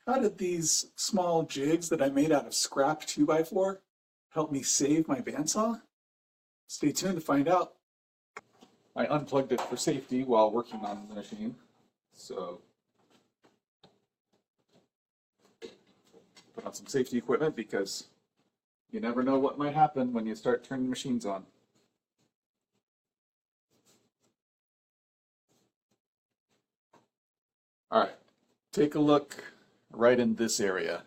How did these small jigs that I made out of scrap 2x4 help me save my bandsaw? Stay tuned to find out. I unplugged it for safety while working on the machine, so put on some safety equipment because you never know what might happen when you start turning machines on. All right, take a look right in this area.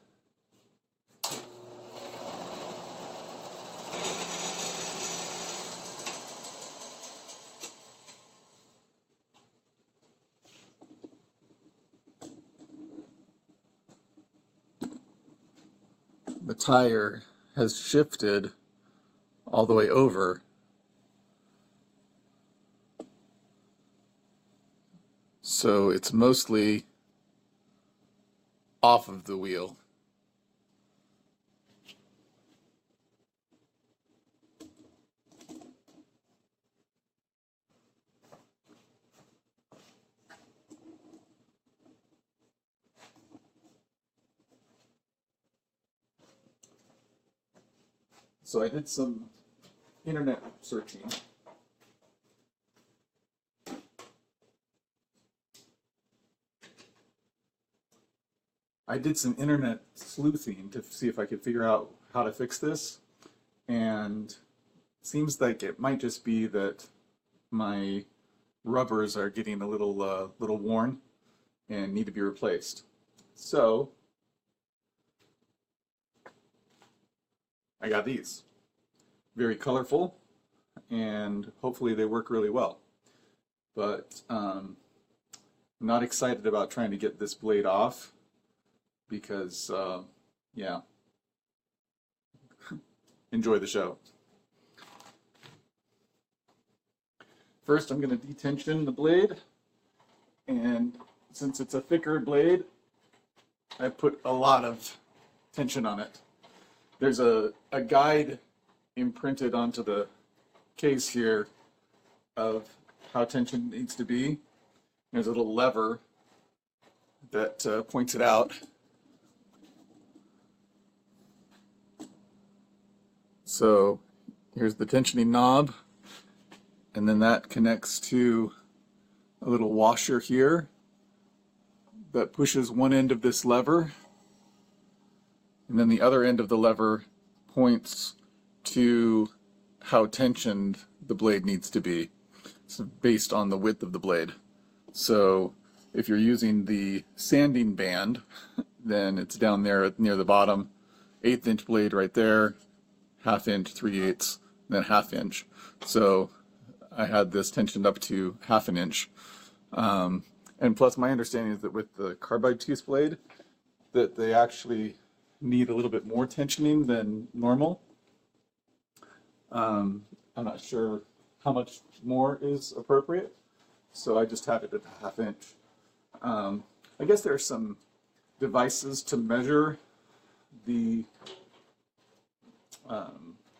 The tire has shifted all the way over. So it's mostly off of the wheel. So I did some internet searching. I did some internet sleuthing to see if I could figure out how to fix this, and it seems like it might just be that my rubbers are getting a little worn and need to be replaced. So I got these. Very colorful, and hopefully they work really well. But I'm not excited about trying to get this blade off because, yeah, enjoy the show. First, I'm going to detension the blade, and since it's a thicker blade, I put a lot of tension on it. There's a guide imprinted onto the case here of how tension needs to be. There's a little lever that points it out. So here's the tensioning knob, and then that connects to a little washer here that pushes one end of this lever, and then the other end of the lever points to how tensioned the blade needs to be. It's based on the width of the blade. So if you're using the sanding band, then it's down there near the bottom, 1/8 inch blade right there, 1/2 inch, 3/8, then 1/2 inch. So I had this tensioned up to 1/2 inch. And plus my understanding is that with the carbide tooth blade, that they actually need a little bit more tensioning than normal. I'm not sure how much more is appropriate, so I just had it at 1/2 inch. I guess there are some devices to measure the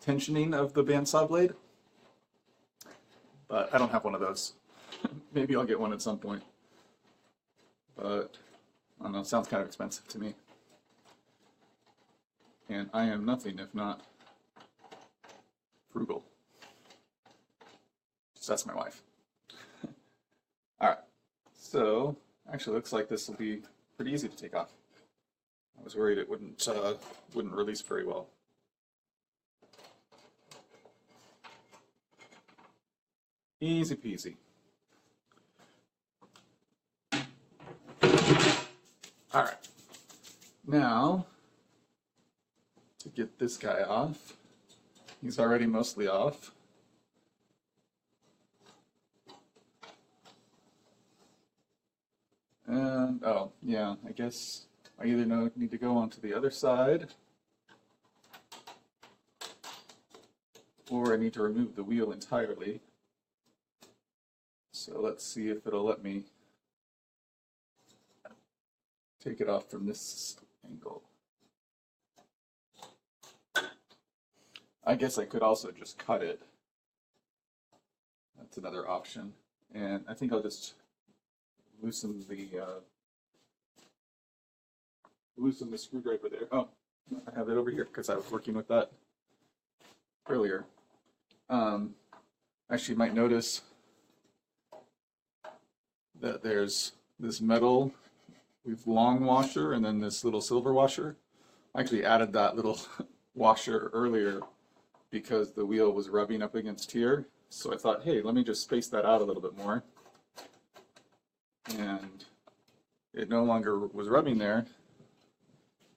tensioning of the bandsaw blade, but I don't have one of those. Maybe I'll get one at some point, but I don't know, it sounds kind of expensive to me. And I am nothing if not frugal. So that's my wife. All right, so actually looks like this will be pretty easy to take off. I was worried it wouldn't release very well. Easy peasy. All right, now to get this guy off. He's already mostly off. And, oh, yeah, I guess I either need to go onto the other side, or I need to remove the wheel entirely. So let's see if it'll let me take it off from this angle. I guess I could also just cut it. That's another option. And I think I'll just loosen the loosen the screwdriver there. Oh, I have it over here because I was working with that earlier. Actually, you might notice that there's this metal with long washer and then this little silver washer. I actually added that little washer earlier because the wheel was rubbing up against here. So I thought, hey, let me just space that out a little bit more. And it no longer was rubbing there,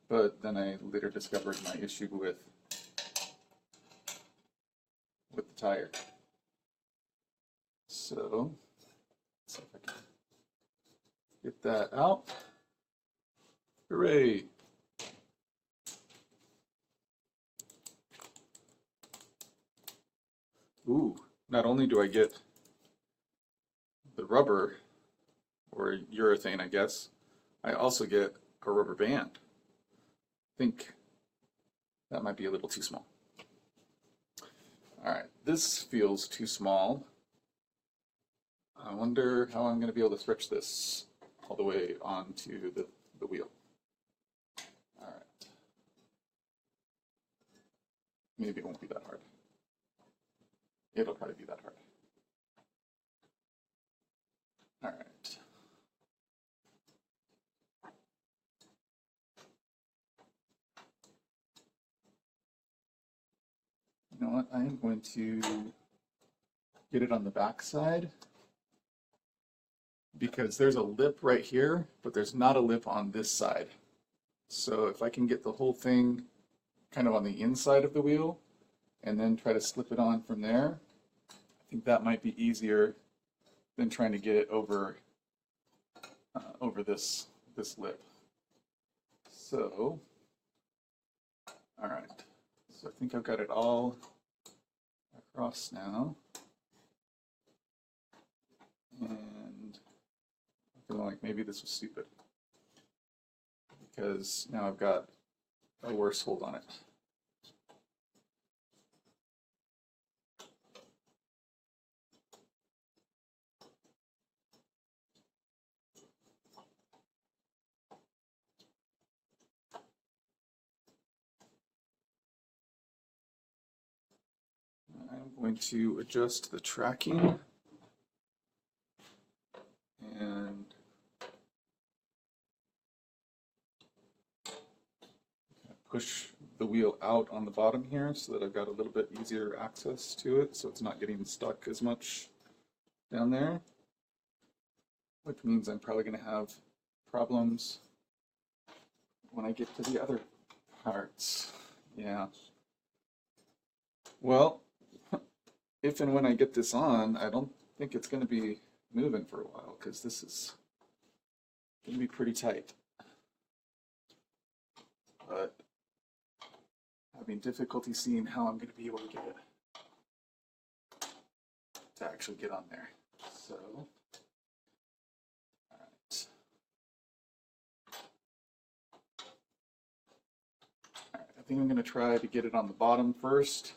but then I later discovered my issue with the tire. So let's see if I can get that out. Hooray! Ooh, not only do I get the rubber, or urethane, I guess, I also get a rubber band. I think that might be a little too small. All right, this feels too small. I wonder how I'm going to be able to stretch this all the way onto the wheel. All right. Maybe it won't be that hard. It'll probably be that hard. All right. You know what? I am going to get it on the back side because there's a lip right here, but there's not a lip on this side. So if I can get the whole thing kind of on the inside of the wheel and then try to slip it on from there, I think that might be easier than trying to get it over this lip. So, all right. So I think I've got it all across now. And I feel like maybe this was stupid because now I've got a worse hold on it. I'm going to adjust the tracking and push the wheel out on the bottom here so that I've got a little bit easier access to it so it's not getting stuck as much down there, which means I'm probably going to have problems when I get to the other parts. Yeah. Well, if and when I get this on, I don't think it's going to be moving for a while because this is going to be pretty tight. But having difficulty seeing how I'm going to be able to get it to actually get on there. So, all right. All right, I think I'm going to try to get it on the bottom first.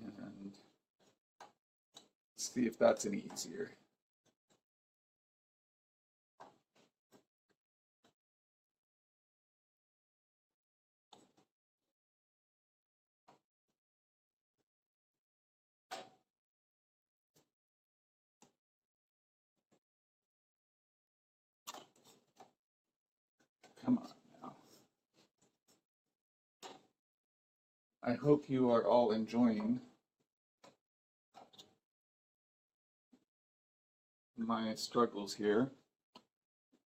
And see if that's any easier. Come on now. I hope you are all enjoying my struggles here.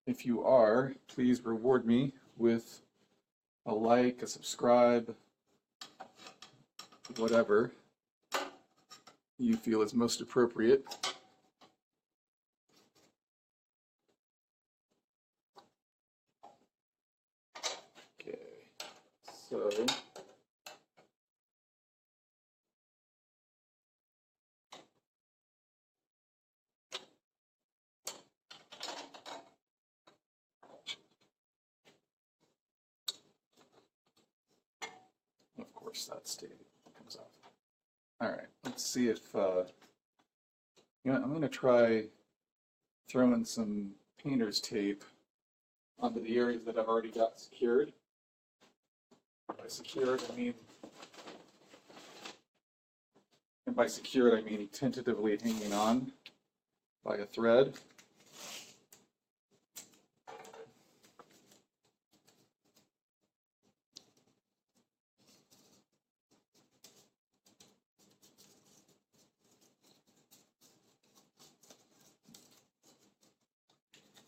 If you are, please reward me with a like, a subscribe, whatever you feel is most appropriate. Okay, so of course that comes off. All right, let's see if, I'm going to try throwing some painter's tape onto the areas that I've already got secured. By secured, I mean tentatively hanging on by a thread.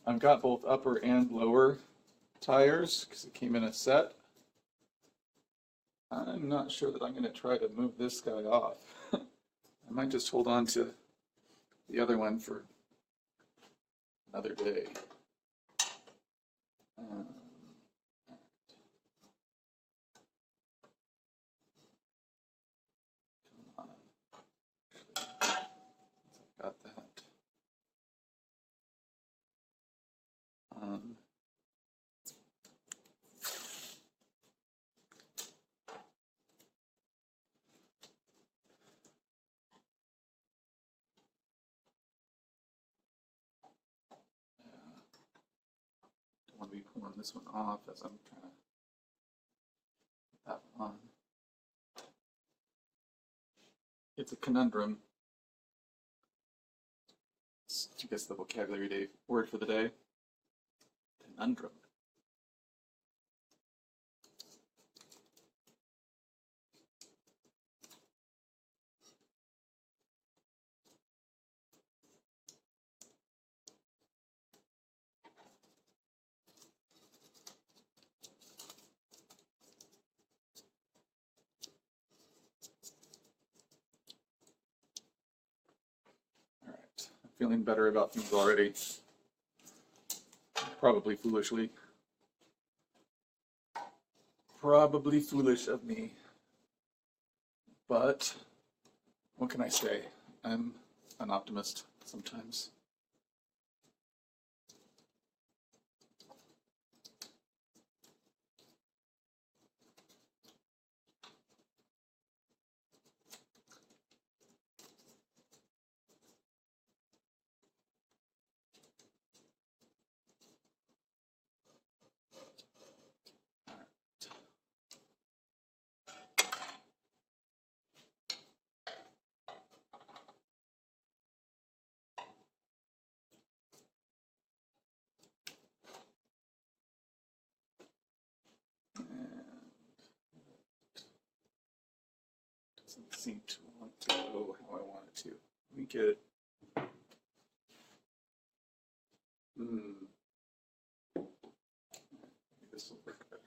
I've got both upper and lower tires because it came in a set. I'm not sure that I'm going to try to move this guy off. I might just hold on to the other one for another day. Um, come on. Got that. Don't want to be pulling this one off as I'm trying to put that one on. It's a conundrum. I guess the vocabulary word for the day. Conundrum. All right, I'm feeling better about things already. Probably foolishly. Probably foolish of me. But what can I say? I'm an optimist sometimes. Doesn't seem to want to go how I want it to. Let me get it. Maybe this will work better.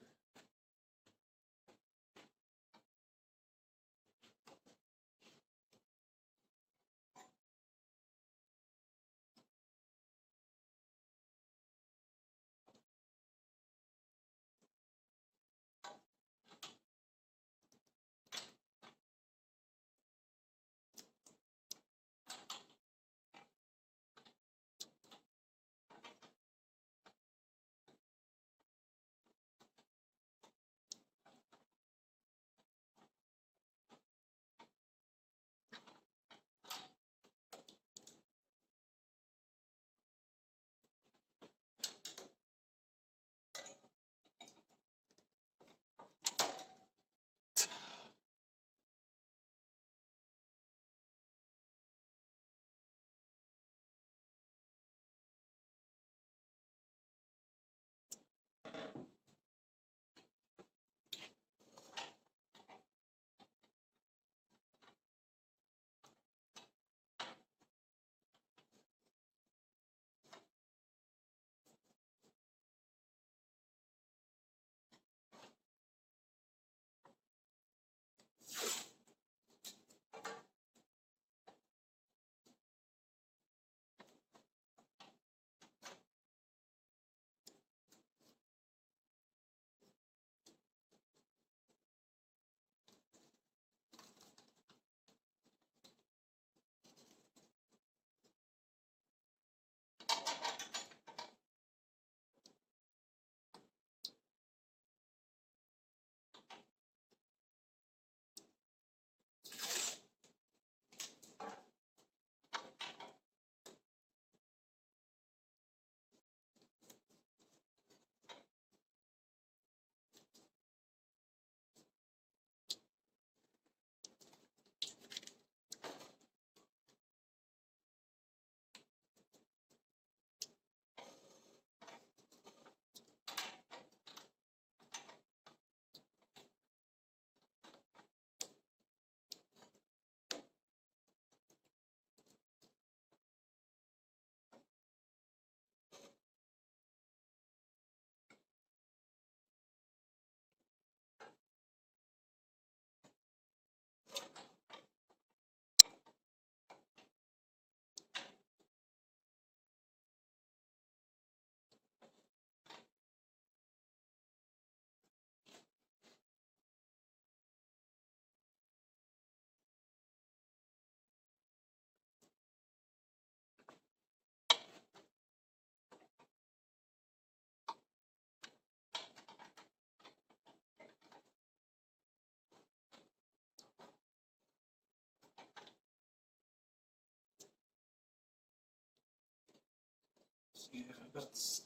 Yeah, that's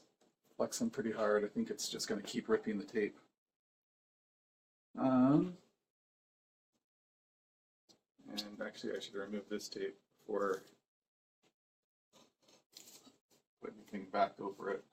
flexing pretty hard. I think it's just going to keep ripping the tape. And actually I should remove this tape before put anything back over it.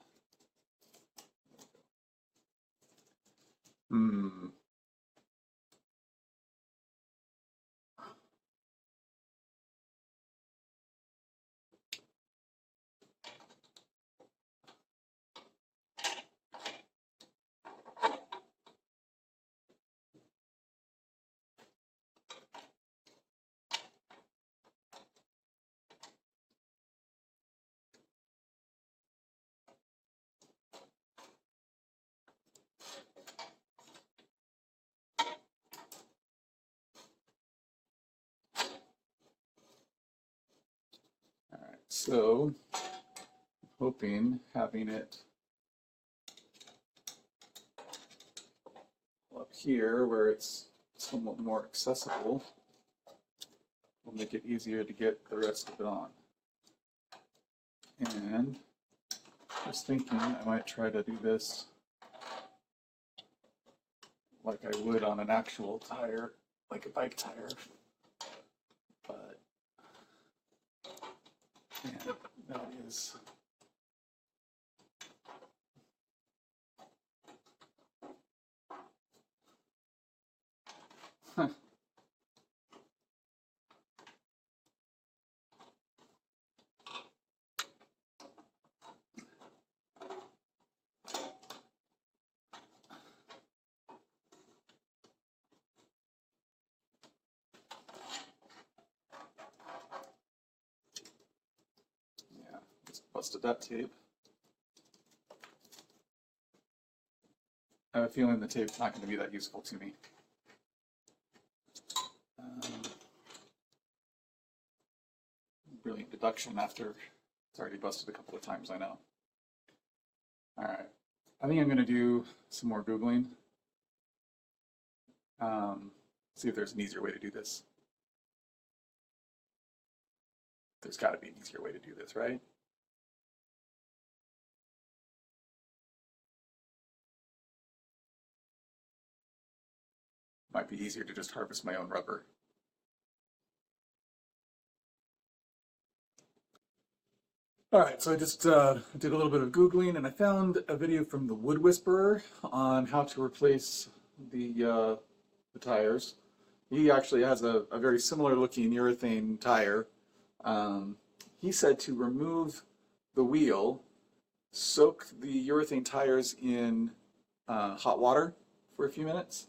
All right, so hoping having it up here where it's somewhat more accessible will make it easier to get the rest of it on. And I was thinking I might try to do this like I would on an actual tire, like a bike tire. But man, that is yeah, just busted that tape. I have a feeling the tape's not going to be that useful to me. Brilliant deduction after it's already busted a couple of times, I know. All right, I think I'm going to do some more Googling. See if there's an easier way to do this. There's got to be an easier way to do this, right? Might be easier to just harvest my own rubber. All right, so I just did a little bit of Googling and I found a video from the Wood Whisperer on how to replace the tires. He actually has a very similar looking urethane tire. He said to remove the wheel, soak the urethane tires in hot water for a few minutes,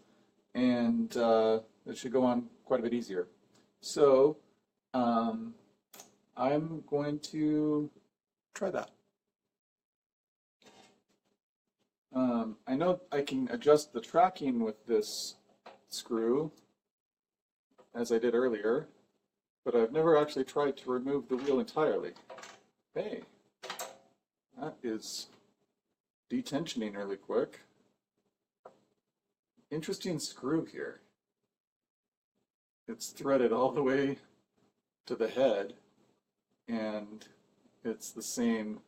and it should go on quite a bit easier. So I'm going to try that. I know I can adjust the tracking with this screw as I did earlier, but I've never actually tried to remove the wheel entirely. Hey, that is detensioning really quick. Interesting screw here. It's threaded all the way to the head, and it's the same,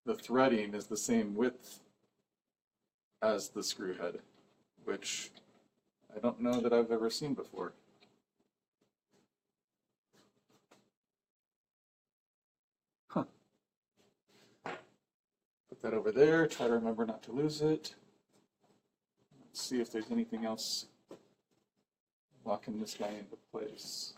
the threading is the same width as the screw head, which I don't know that I've ever seen before. Huh. Put that over there, try to remember not to lose it. Let's see if there's anything else locking this guy into place.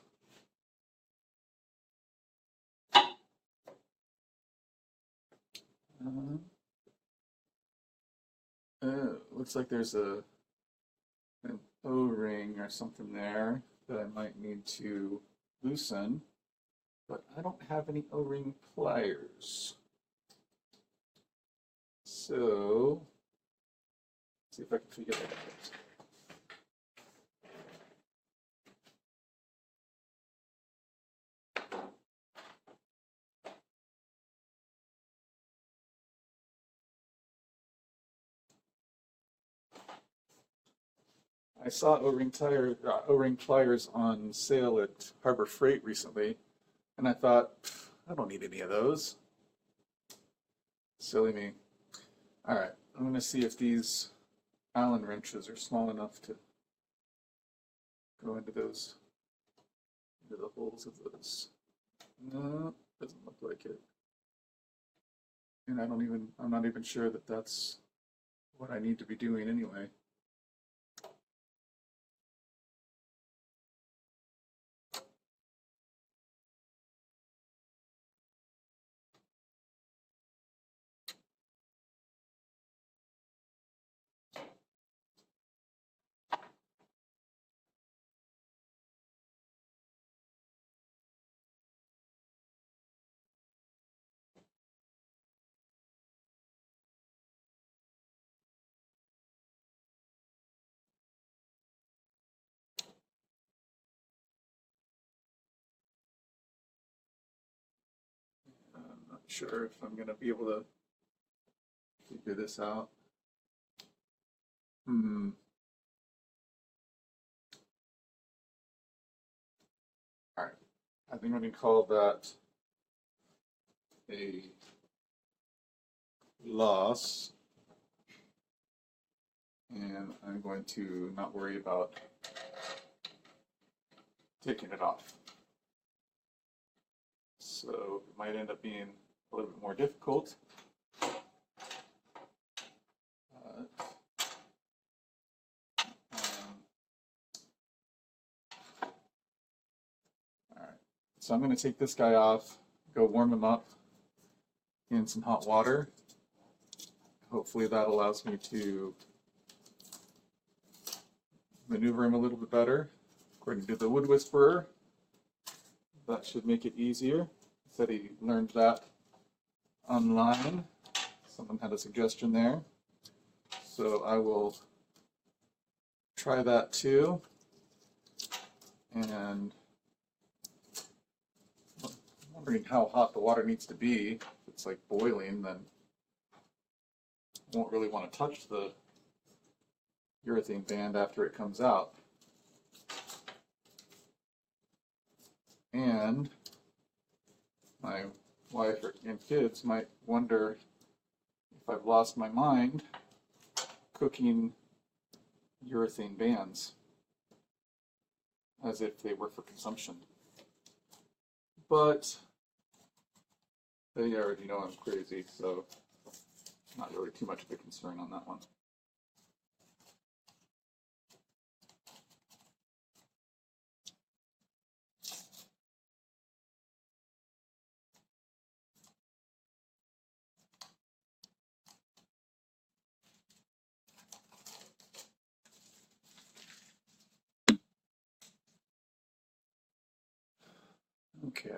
Looks like there's an O-ring or something there that I might need to loosen, but I don't have any O-ring pliers. So, let's see if I can figure that out. I saw O-ring pliers on sale at Harbor Freight recently, and I thought I don't need any of those. Silly me. All right, I'm going to see if these Allen wrenches are small enough to go into the holes of those. No, doesn't look like it. And I'm not even sure that that's what I need to be doing anyway. I'm not sure if I'm going to be able to figure this out. All right, I think I'm going to call that a loss, and I'm going to not worry about taking it off. So it might end up being a little bit more difficult. All right, so I'm going to take this guy off, go warm him up in some hot water. Hopefully that allows me to maneuver him a little bit better. According to the Wood Whisperer, that should make it easier. He said he learned that online. Someone had a suggestion there. So I will try that too. And I'm wondering how hot the water needs to be. If it's like boiling, then I won't really want to touch the urethane band after it comes out. And my wife and kids might wonder if I've lost my mind cooking urethane bands as if they were for consumption. But they already know I'm crazy, so not really too much of a concern on that one. Okay.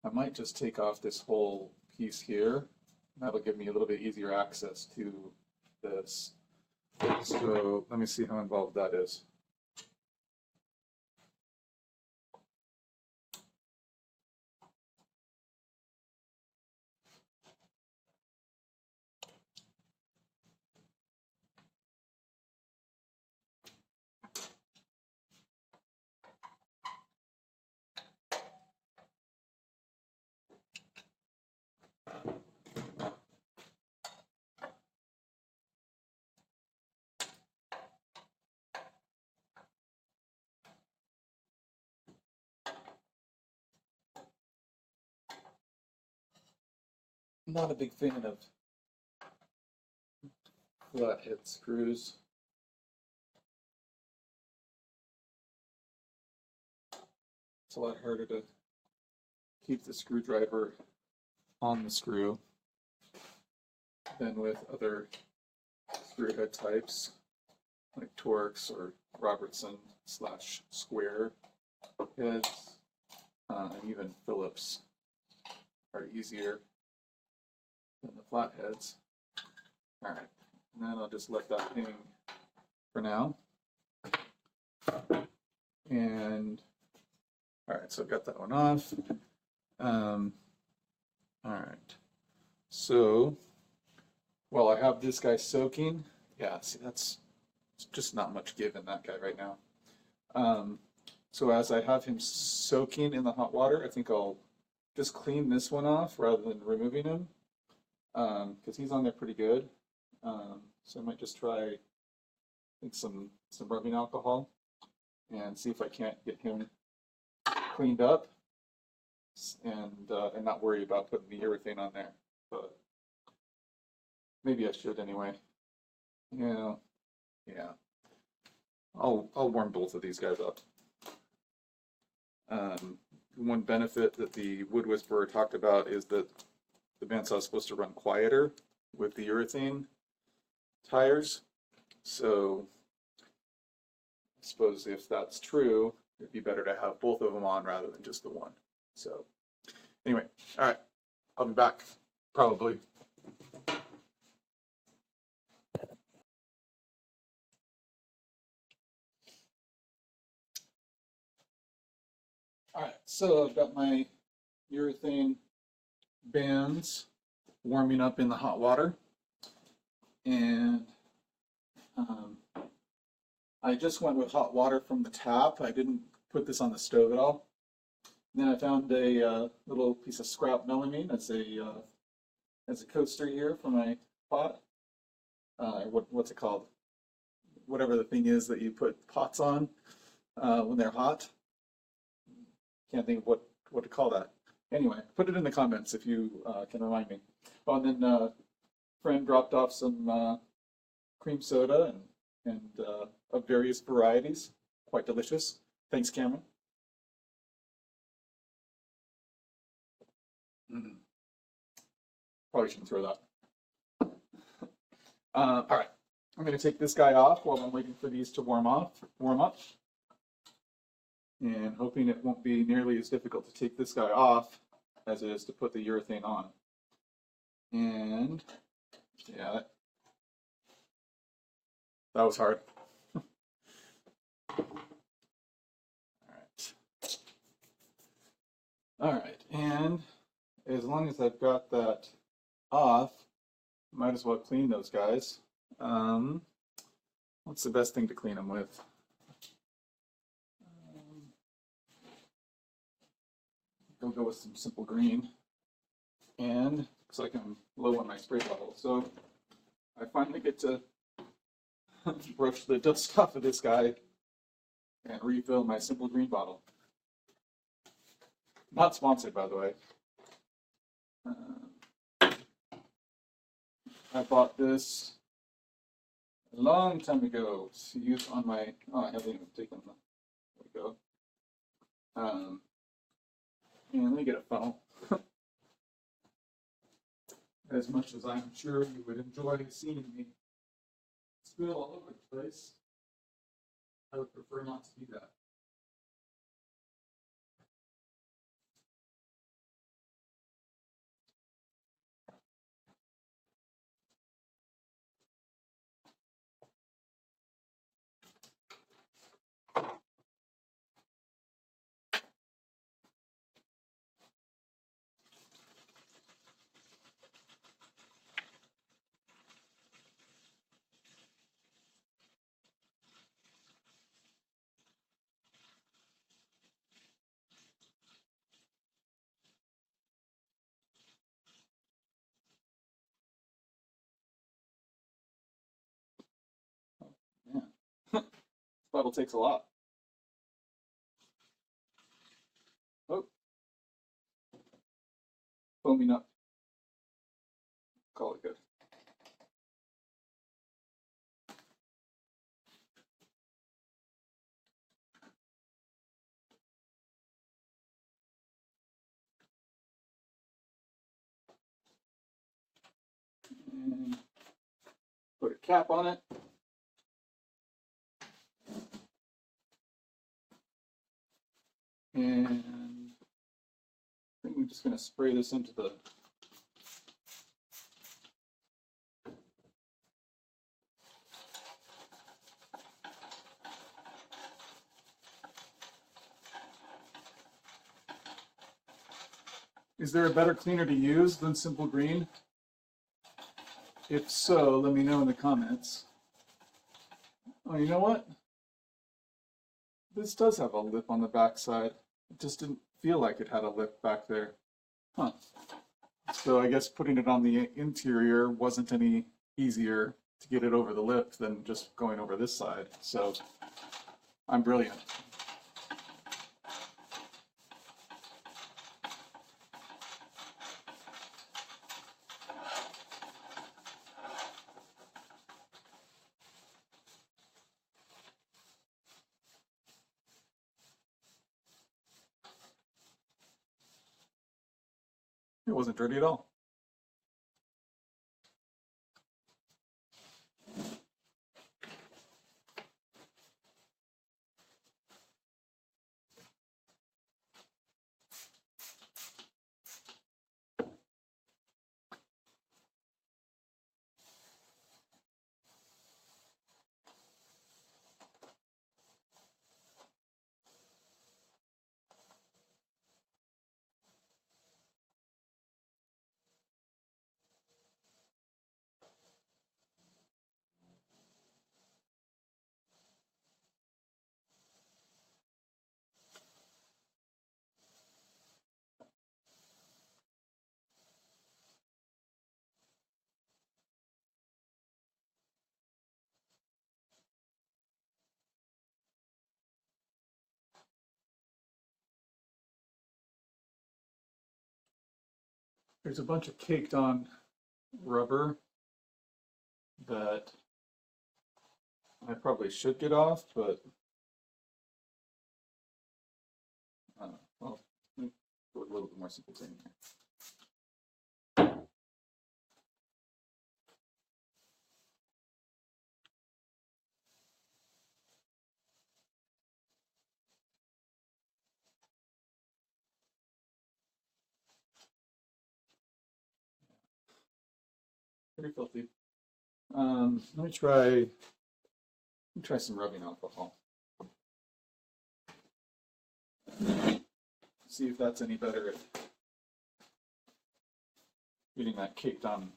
I might just take off this whole piece here. That'll give me a little bit easier access to this. So let me see how involved that is. Not a big fan of flathead screws. It's a lot harder to keep the screwdriver on the screw than with other screw head types like Torx or Robertson / square heads, and even Phillips are easier than the flatheads. All right, and then I'll just let that hang for now. And all right, so I've got that one off. All right, so while I have this guy soaking, yeah, see, that's just not much give in that guy right now. So as I have him soaking in the hot water, I think I'll just clean this one off rather than removing him, because he's on there pretty good. So I might just try, I think, some rubbing alcohol and see if I can't get him cleaned up and not worry about putting the urethane on there. But maybe I should anyway. Yeah. I'll warm both of these guys up. One benefit that the Wood Whisperer talked about is that the bandsaw is supposed to run quieter with the urethane tires. So I suppose if that's true, it'd be better to have both of them on rather than just the one. So anyway, all right, I'll be back probably. All right, so I've got my urethane bands warming up in the hot water, and I just went with hot water from the tap. I didn't put this on the stove at all. And then I found a little piece of scrap melamine as a coaster here for my pot. What's it called? Whatever the thing is that you put pots on when they're hot. Can't think of what to call that. Anyway, put it in the comments if you can remind me. Oh, and then a friend dropped off some cream soda and of various varieties. Quite delicious. Thanks, Cameron. Probably shouldn't throw that. All right, I'm going to take this guy off while I'm waiting for these to warm up, and hoping it won't be nearly as difficult to take this guy off as it is to put the urethane on. And yeah, that was hard. All right, and as long as I've got that off, might as well clean those guys. What's the best thing to clean them with? I'll go with some simple green, and looks like I'm low on my spray bottle, so I finally get to brush the dust off of this guy and refill my simple green bottle. Not sponsored, by the way. I bought this a long time ago to use on my, oh, I haven't even taken the, there we go. And let me get a funnel. As much as I'm sure you would enjoy seeing me spill all over the place, I would prefer not to do that. Man, this bottle takes a lot. Oh, foaming up. Call it good. And put a cap on it. And I think I'm just going to spray this into the Is there a better cleaner to use than Simple Green? If so, let me know in the comments. Oh, you know what? This does have a lip on the back side. It just didn't feel like it had a lip back there. Huh. So I guess putting it on the interior wasn't any easier to get it over the lip than just going over this side. So I'm brilliant. It wasn't dirty at all. There's a bunch of caked on rubber that I probably should get off, but well, let me put a little bit more Simple Green here. Pretty filthy. Let me try some rubbing alcohol. See if that's any better at getting that caked on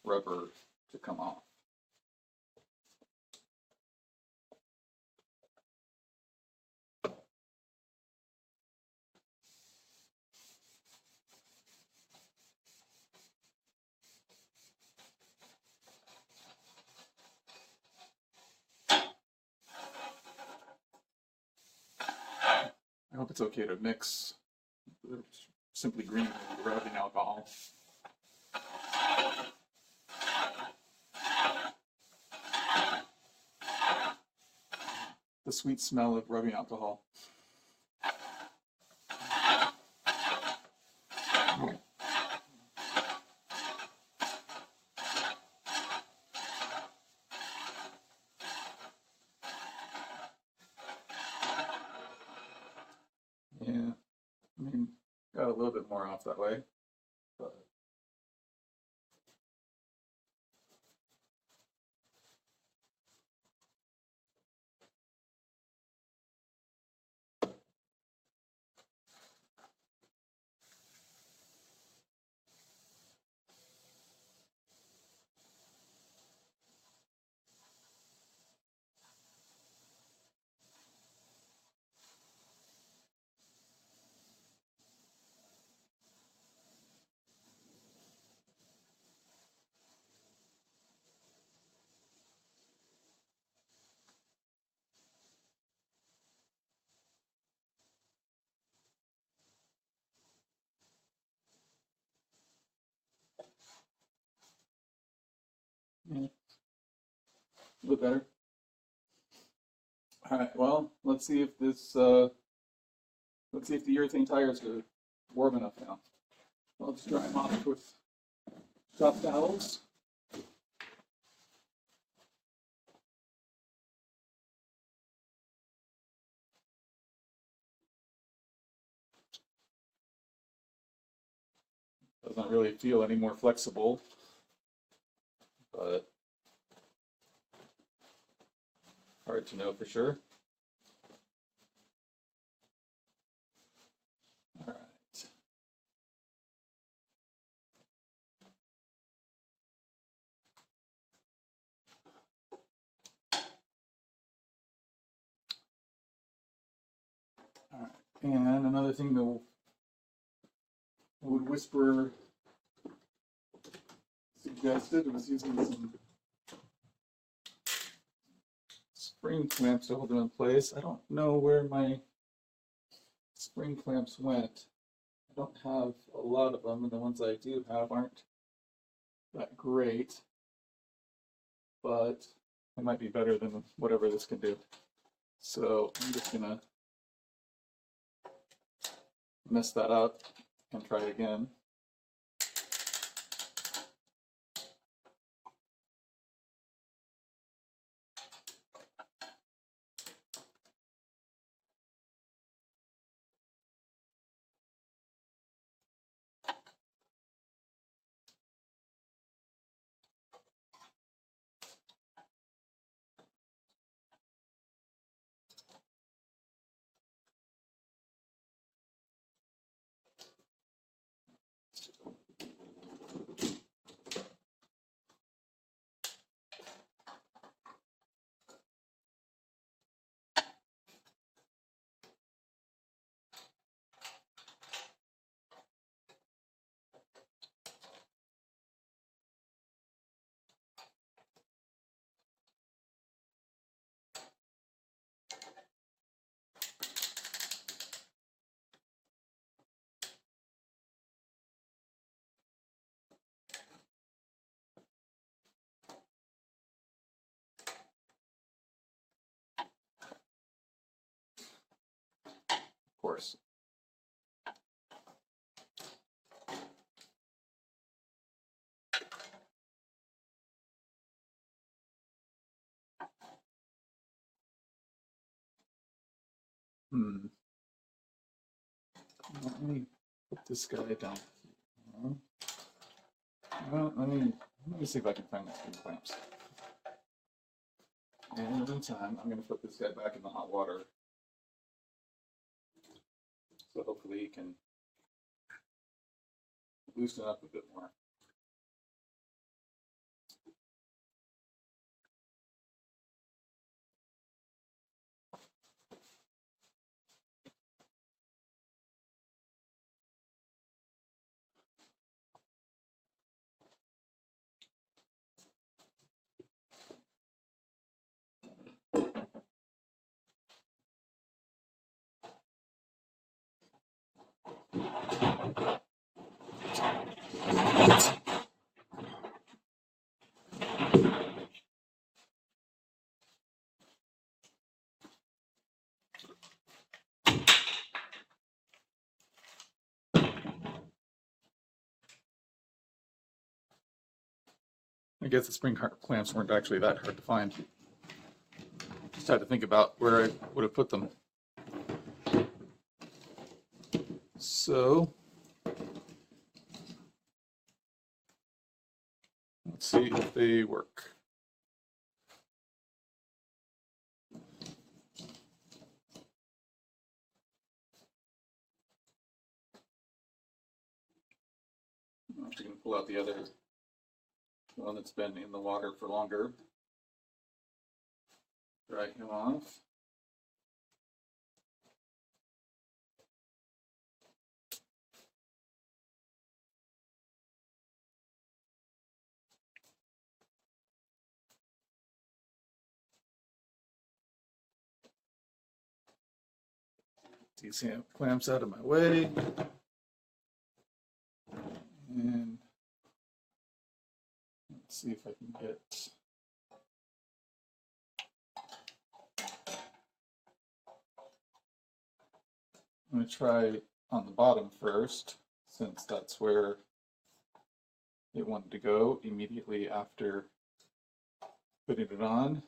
rubber to come off. I hope it's okay to mix Simply Green with rubbing alcohol. The sweet smell of rubbing alcohol. Yeah, I mean, got a little bit more off that way, but yeah, a little better. All right, well, let's see if this, let's see if the urethane tires are warm enough now. I'll just dry them off with soft towels. Doesn't really feel any more flexible, but hard to know for sure. All right. All right. And another thing the Wood Whisperer suggested was using some spring clamps to hold them in place. I don't know where my spring clamps went. I don't have a lot of them, and the ones I do have aren't that great, but it might be better than whatever this can do. So I'm just gonna mess that up and try again. Of course. Let me put this guy down here. Well, let me see if I can find my spring clamps. And in the meantime, I'm going to put this guy back in the hot water. So hopefully he can loosen up a bit more. I guess the spring clamps weren't actually that hard to find. Just had to think about where I would have put them. So let's see if they work. I'm actually going to pull out the other one that's been in the water for longer. Dry him off. These clamps out of my way. And let's see if I can get I'm going to try on the bottom first, since that's where it wanted to go immediately after putting it on.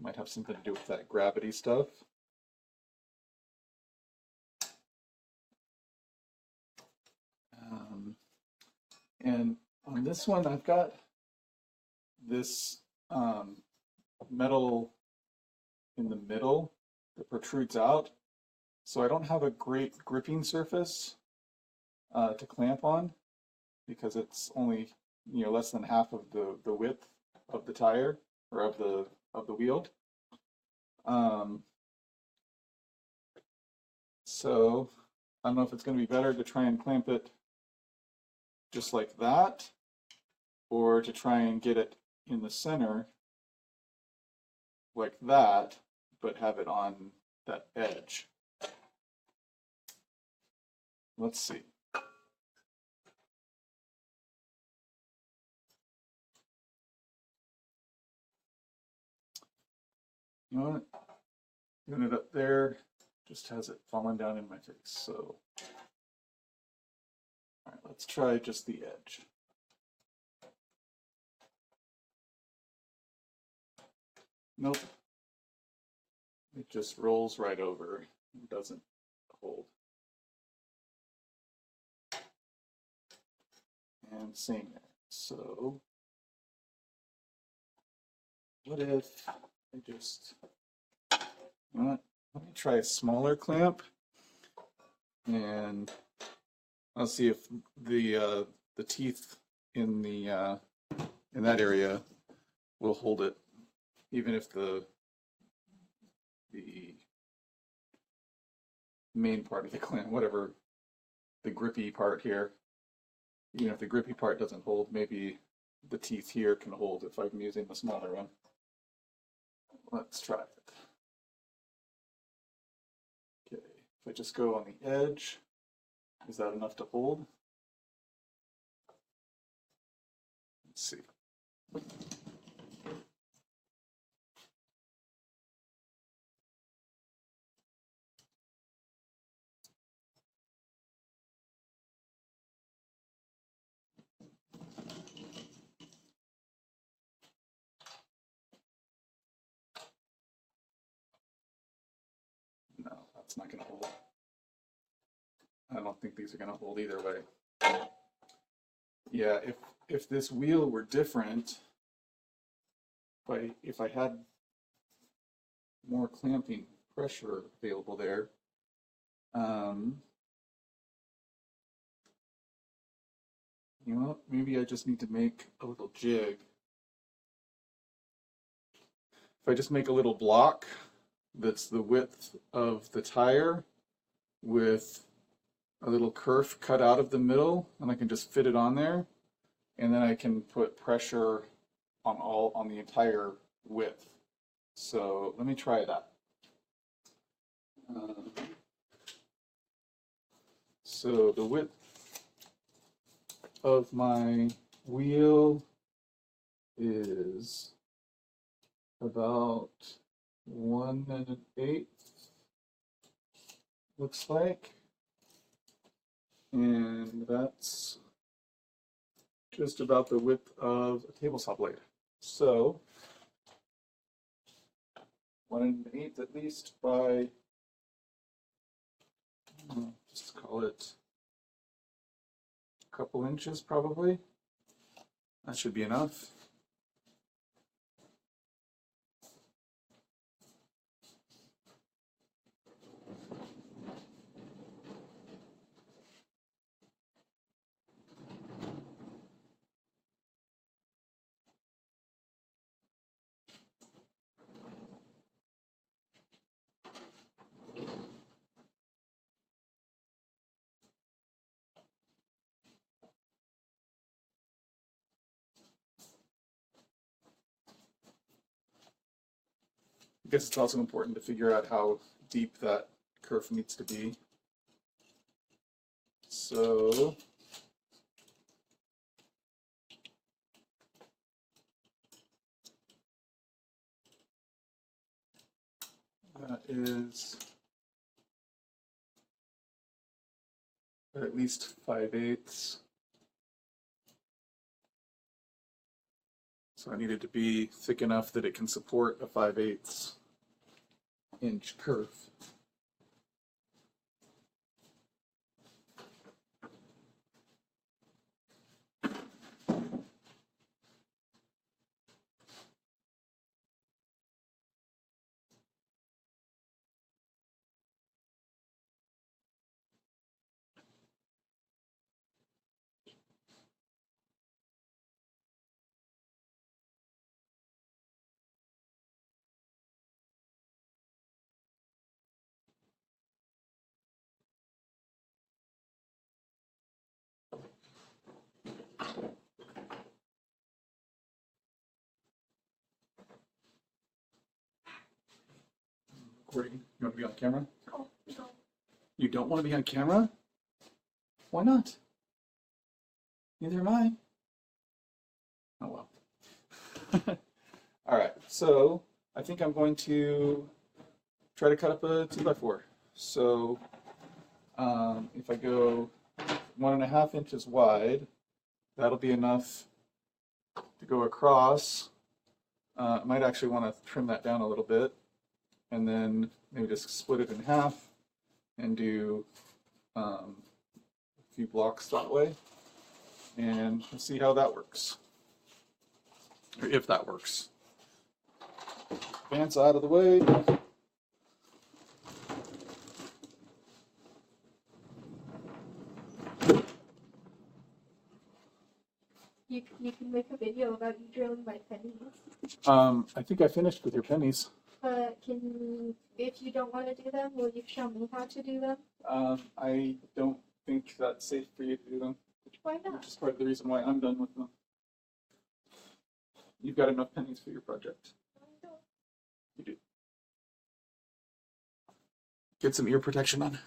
Might have something to do with that gravity stuff. And on this one, I've got this metal in the middle that protrudes out. So I don't have a great gripping surface to clamp on, because it's only less than half of the width of the tire, or of the wheel. So I don't know if it's going to be better to try and clamp it just like that, or to try and get it in the center like that, but have it on that edge. Let's see. You know what? Doing it up there just has it falling down in my face. So, all right, let's try just the edge. Nope. It just rolls right over. It doesn't hold. And same there. So, what if I just, you know what? Let me try a smaller clamp, and I'll see if the teeth in the in that area will hold it, even if the main part of the clamp, whatever the grippy part here, even if the grippy part doesn't hold, maybe the teeth here can hold if I'm using the smaller one. Let's try it. Okay, if I just go on the edge, is that enough to hold? Let's see. No, that's not going to hold. I don't think these are going to hold either way. Yeah, if this wheel were different, if I had more clamping pressure available there, you know, maybe I just need to make a little jig. If I just make a little block that's the width of the tire with a little kerf cut out of the middle, and I can just fit it on there, and then I can put pressure on the entire width. So let me try that. So the width of my wheel is about 1 1/8, looks like, and that's just about the width of a table saw blade. So 1 1/8 at least by, just call it a couple inches probably. That should be enough. I guess it's also important to figure out how deep that kerf needs to be. So that is at least 5/8. So I need it to be thick enough that it can support a 5/8 inch kerf. recording. You want to be on camera? Oh, no. You don't want to be on camera? Why not? Neither am I. Oh well. All right, so I think I'm going to try to cut up a 2x4. So if I go 1.5 inches wide, that'll be enough to go across. I might actually want to trim that down a little bit, and then maybe just split it in half and do a few blocks that way, and we'll see how that works, or if that works. Bandsaw out of the way. You can make a video about you drilling my pennies. I think I finished with your pennies. But if you don't want to do them, will you show me how to do them? I don't think that's safe for you to do them. Why not? Which is part of the reason why I'm done with them. You've got enough pennies for your project. I don't. You do. Get some ear protection on.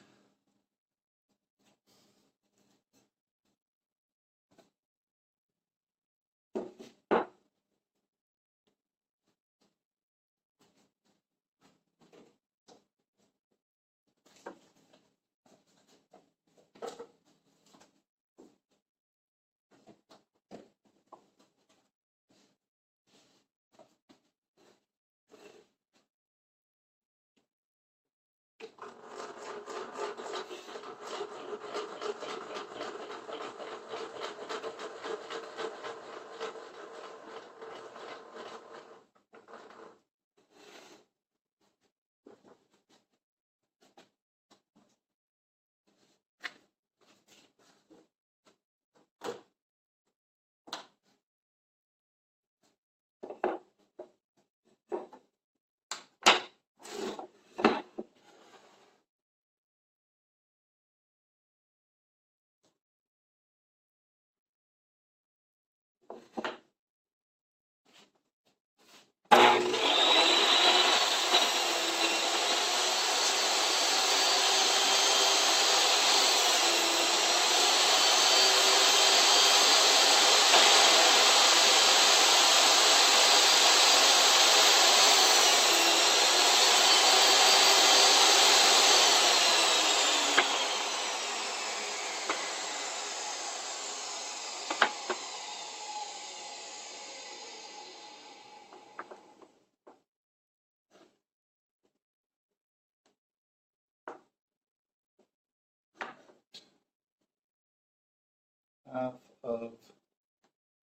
Half of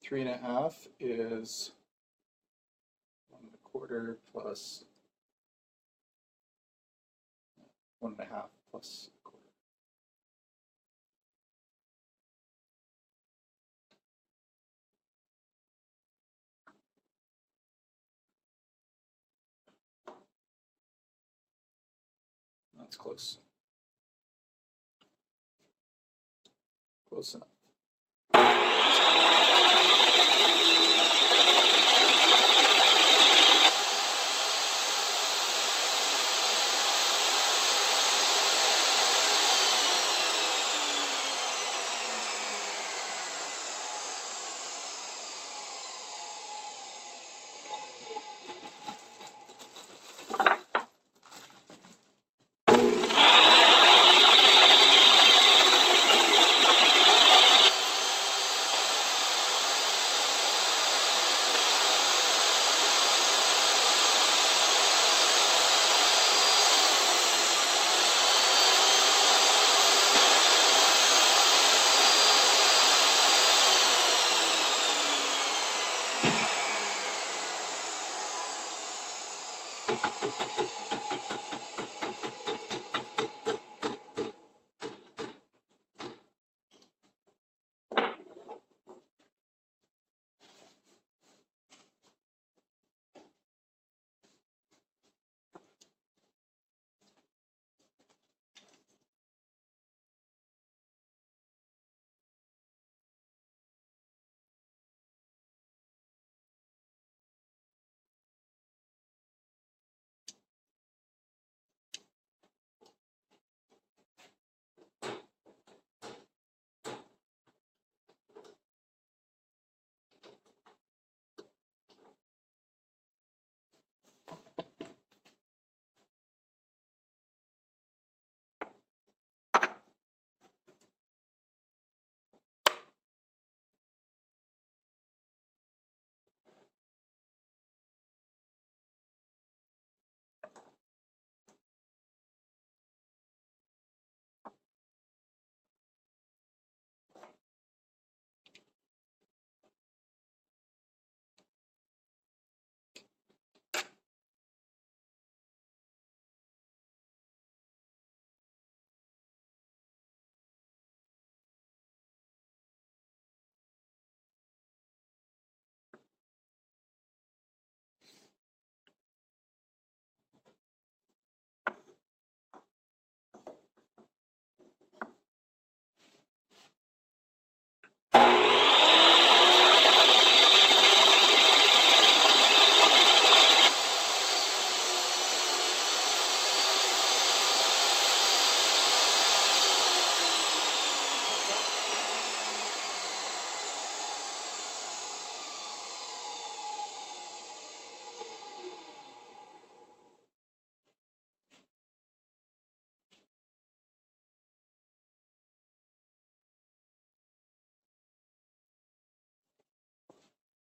3.5 is 1.25 plus 1.5 plus 1/4. That's close. Close enough.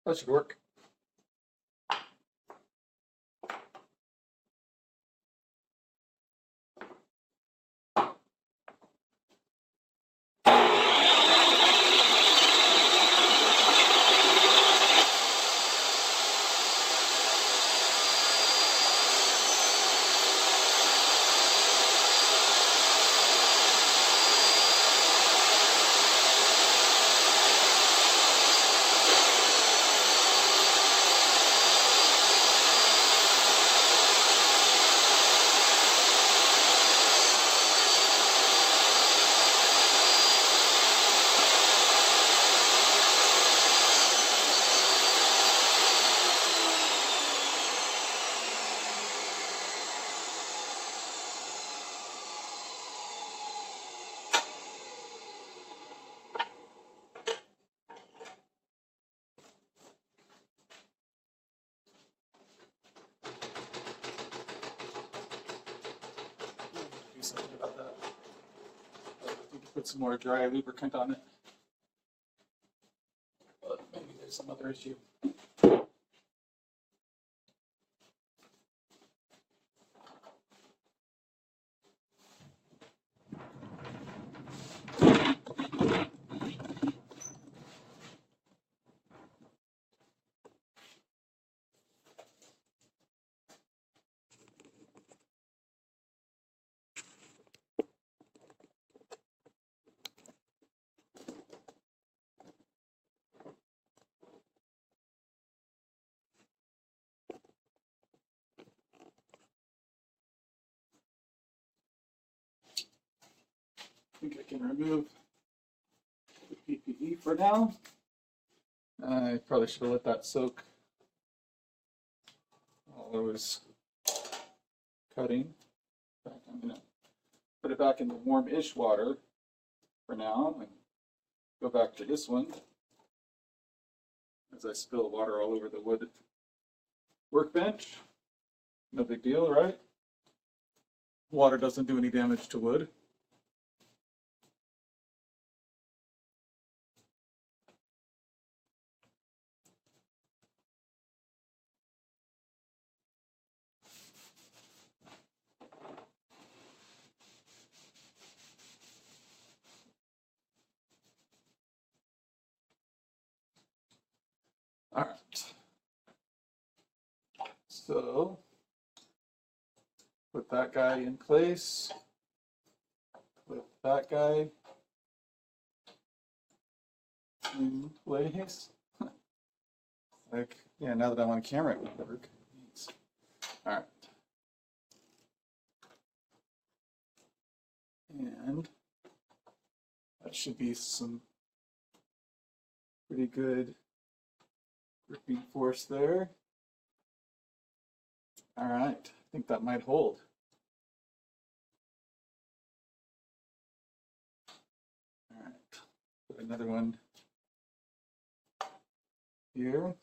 That should work. Do something about that. I need to put some more dry lubricant on it. But maybe there's some other issue. I think I can remove the PPE for now. I probably should have let that soak while I was cutting. In fact, I'm gonna put it back in the warm-ish water for now and go back to this one as I spill water all over the wood workbench. No big deal, right? Water doesn't do any damage to wood. All right. So put that guy in place. Put that guy in place. Like, yeah, now that I'm on camera, it would work. All right. And that should be some pretty good gripping force there. All right, I think that might hold. All right, put another one here.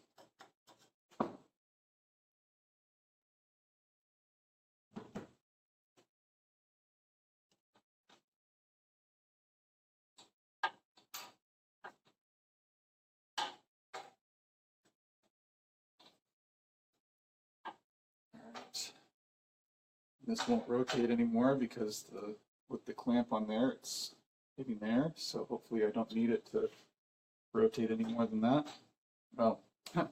This won't rotate anymore because with the clamp on there, it's hitting there. So hopefully I don't need it to rotate any more than that. Well, and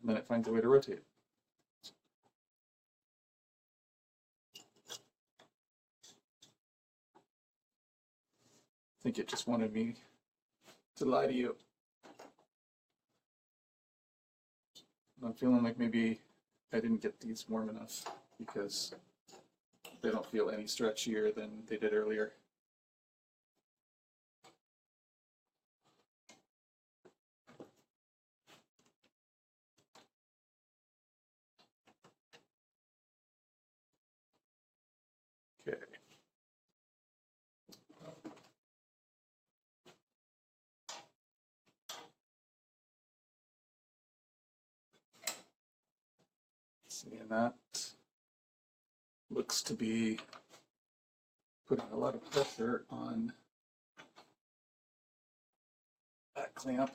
then it finds a way to rotate it. I think it just wanted me to lie to you. I'm feeling like maybe I didn't get these warm enough because they don't feel any stretchier than they did earlier. Okay. Seeing that looks to be putting a lot of pressure on that clamp.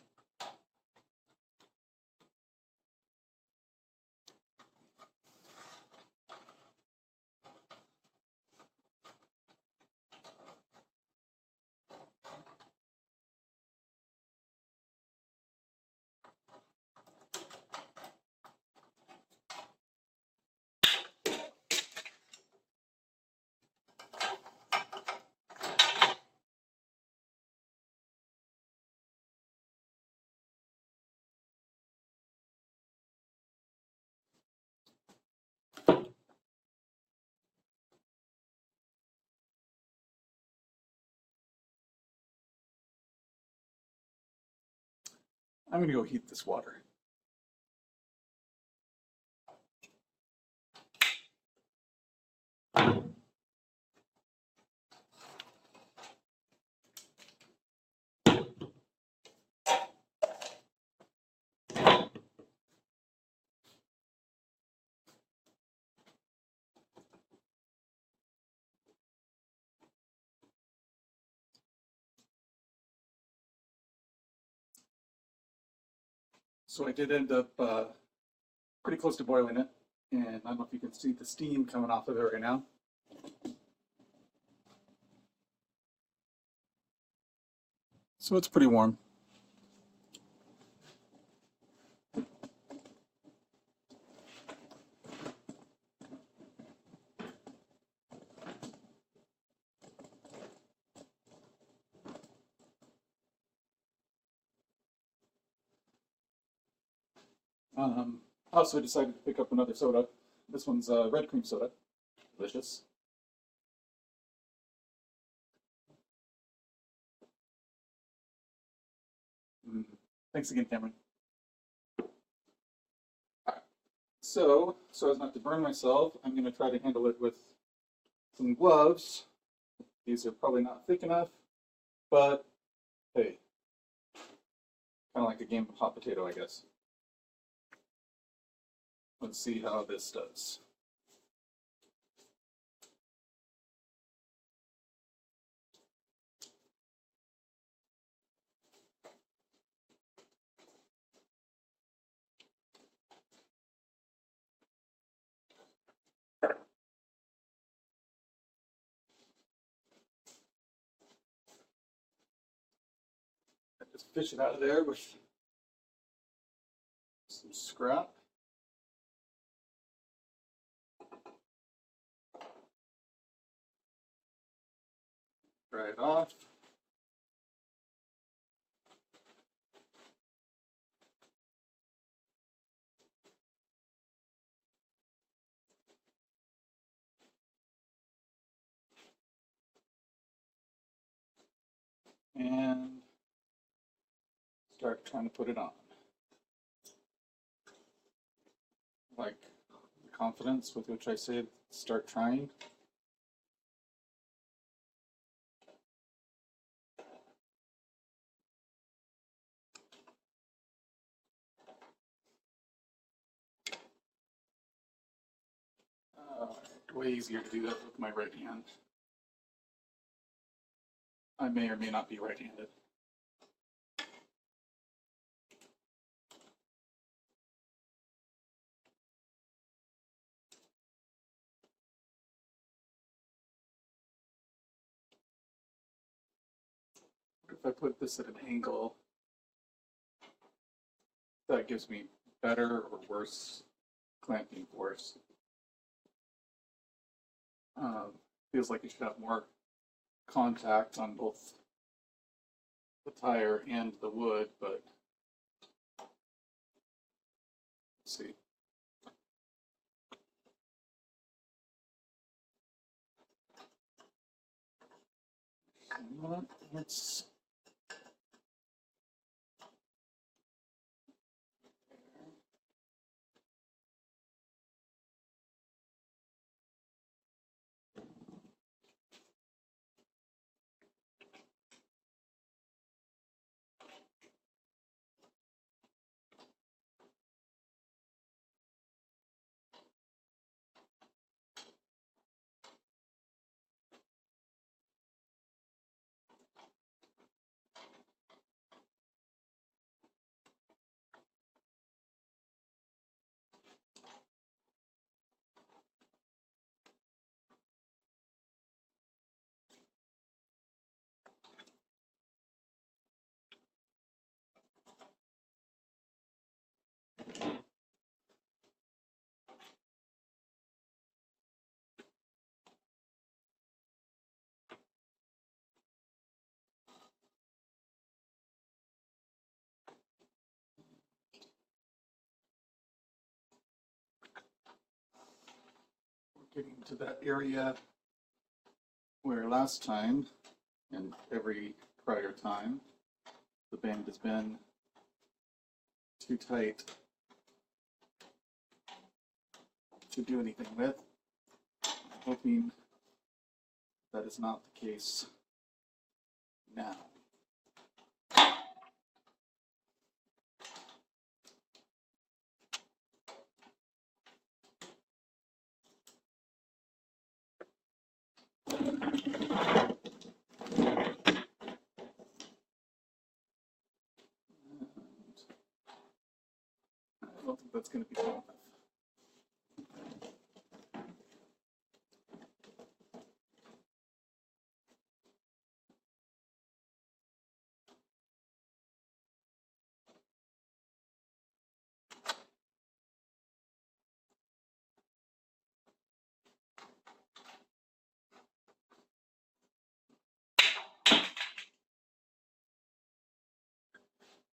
I'm gonna go heat this water. So I did end up pretty close to boiling it, and I don't know if you can see the steam coming off of it right now. So it's pretty warm. I also decided to pick up another soda. This one's red cream soda. Delicious. Thanks again, Cameron. So as not to burn myself, I'm going to try to handle it with some gloves. These are probably not thick enough, but hey, kind of like a game of hot potato, I guess. Let's see how this does. Just fish it out of there with some scrap. Dry it off. And start trying to put it on. Like the confidence with which I say start trying. Way easier to do that with my right hand. I may or may not be right-handed. If I put this at an angle, that gives me better or worse clamping force. Feels like you should have more contact on both the tire and the wood, but let's see. Let's getting to that area where last time and every prior time the bend has been too tight to do anything with. I'm hoping that is not the case now. I don't think that's going to be good enough.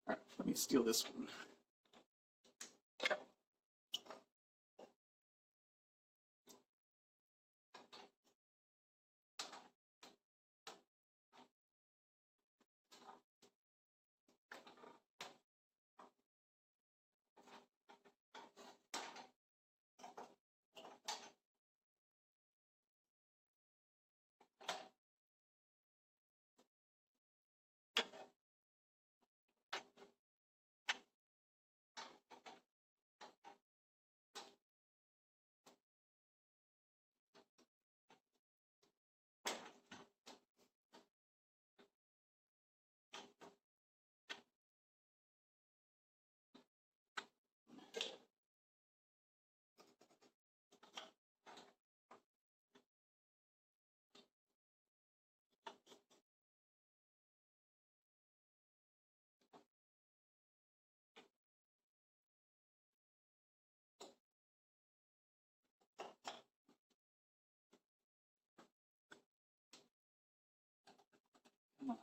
All right, let me steal this one. Come on.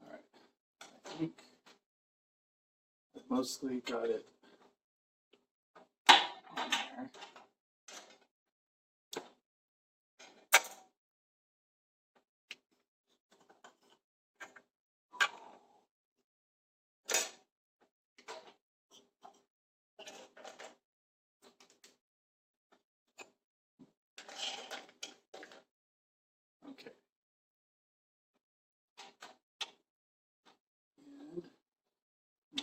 All right. I think I mostly got it on there. Okay. And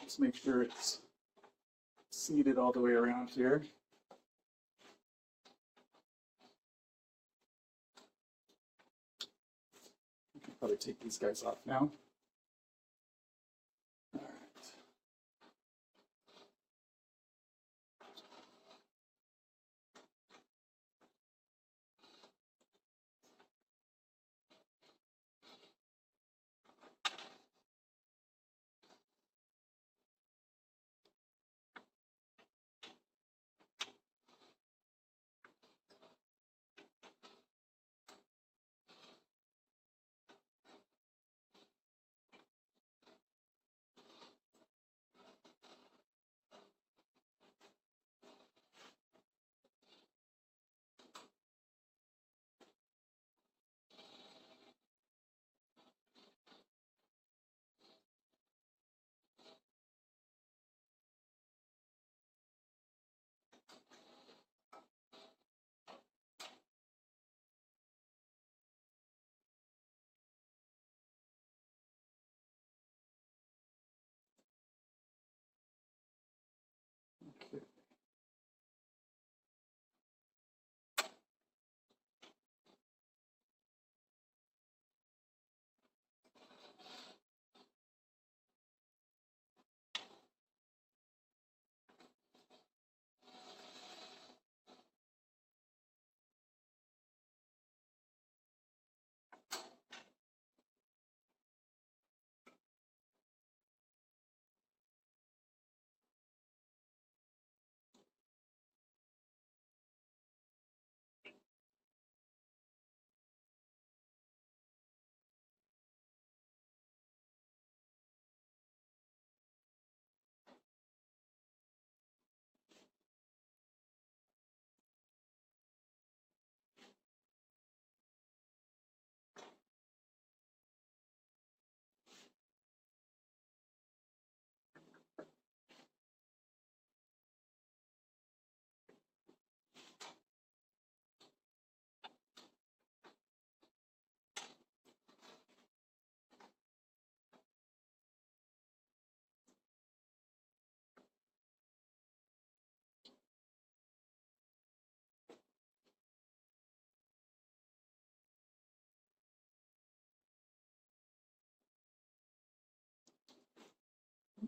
let's make sure it's seated all the way around here. I can probably take these guys off now. All right.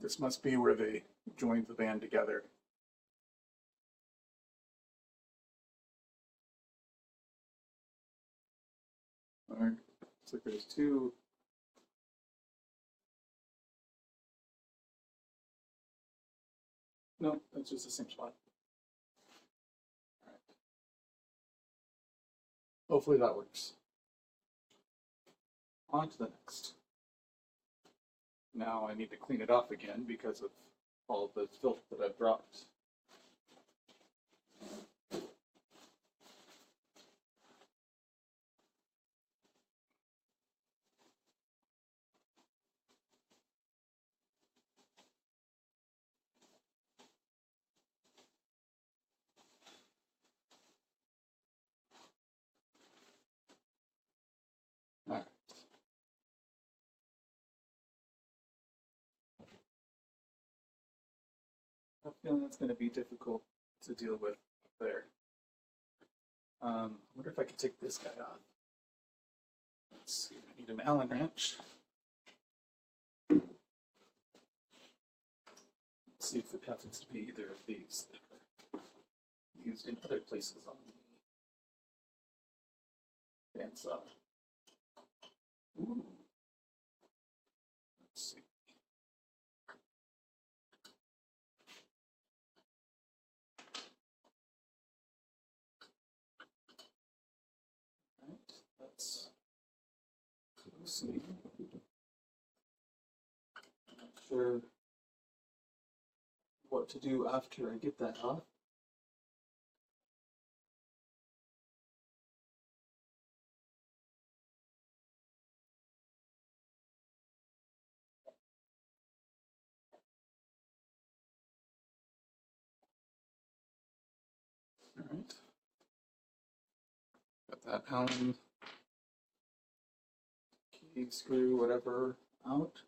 This must be where they joined the band together. Or, looks like there's two. No, that's just the same spot. All right. Hopefully that works. On to the next. Now I need to clean it off again because of all the filth that I've dropped. All right. I have a feeling that's going to be difficult to deal with there. I wonder if I could take this guy off. Let's see, I need an Allen wrench. Let's see if it happens to be either of these that are used in other places on the bandsaw. Ooh. Let's see. Right, let's see. I'm not sure what to do after I get that off. All right. Got that Allen key, screw, whatever, out.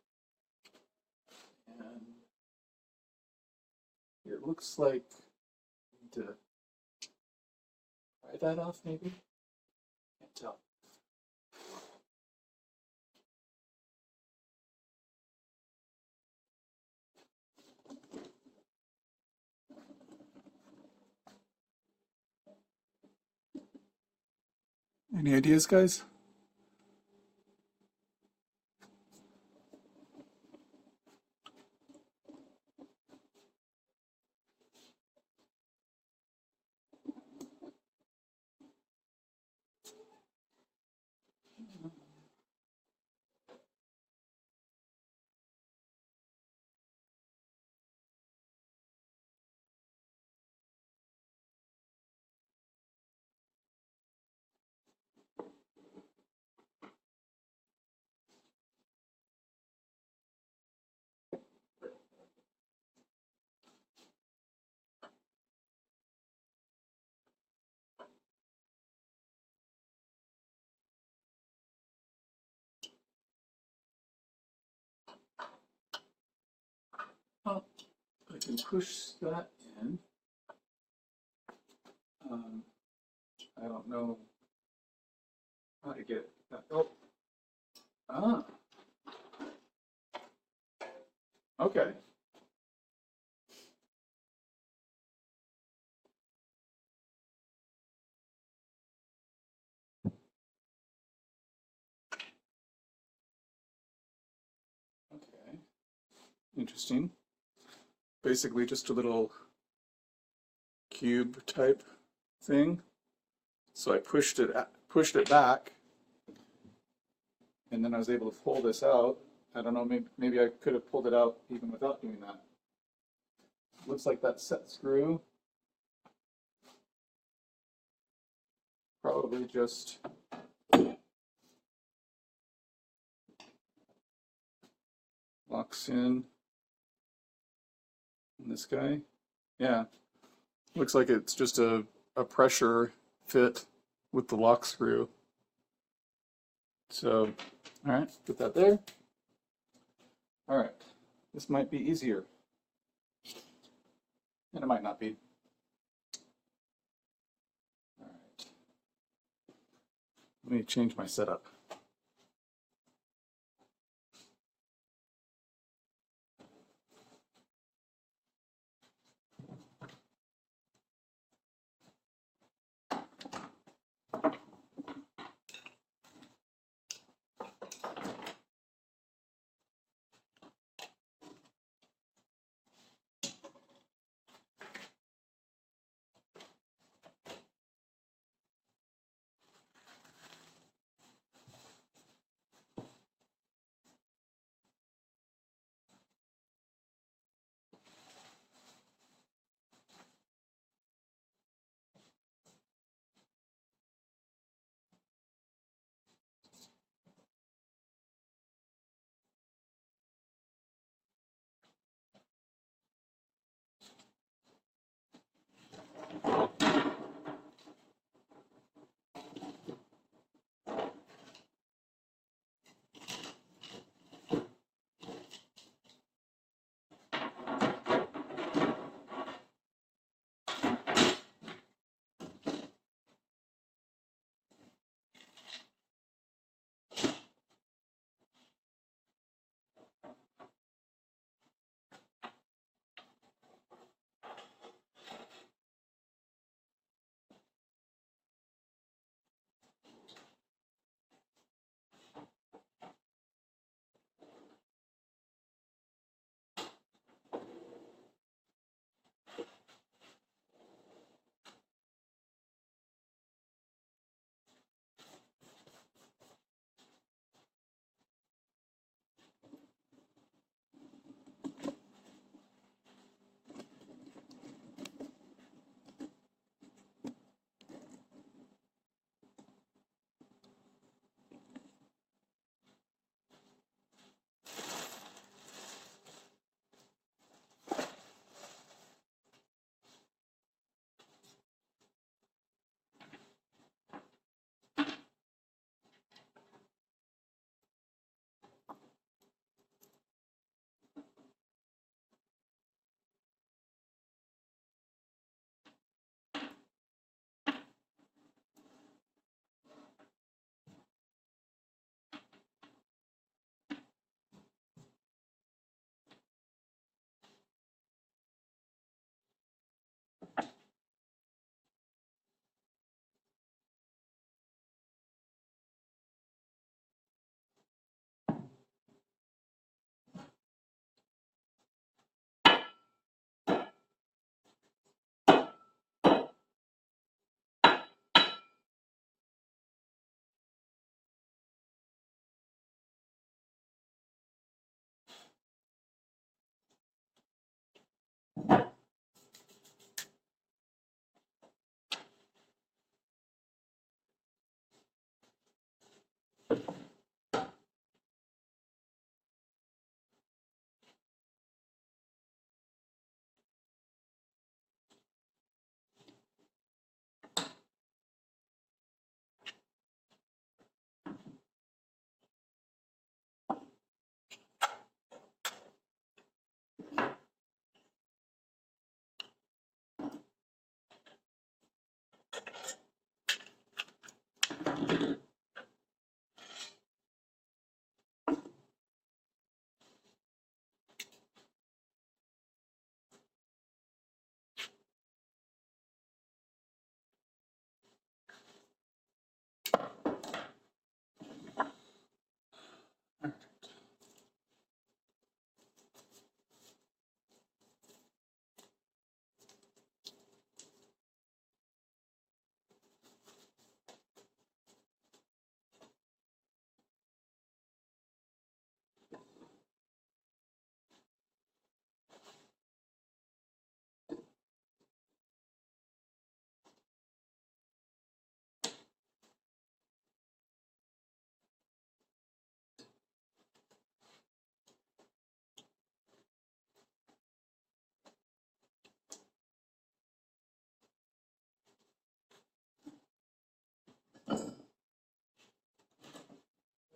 And it looks like I need to pry that off, maybe? Can't tell. Any ideas, guys? Oh, I can push that in. I don't know how to get that. Oh, ah, okay. Okay, interesting. Basically, just a little cube type thing. So I pushed it back, and then I was able to pull this out. I don't know, maybe I could have pulled it out even without doing that. Looks like that set screw probably just locks in this guy. Yeah, looks like it's just a pressure fit with the lock screw. So, all right, put that there. All right, this might be easier. And it might not be. All right. Let me change my setup.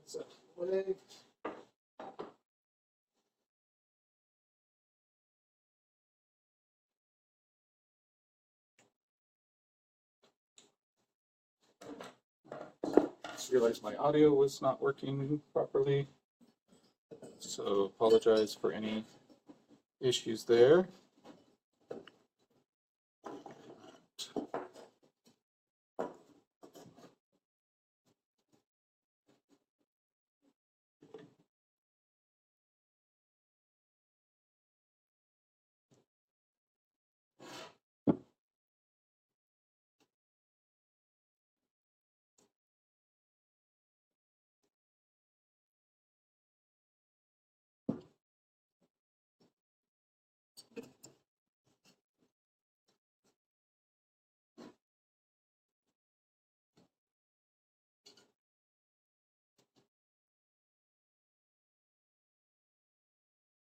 Set away. Just realized my audio was not working properly, so apologize for any issues there.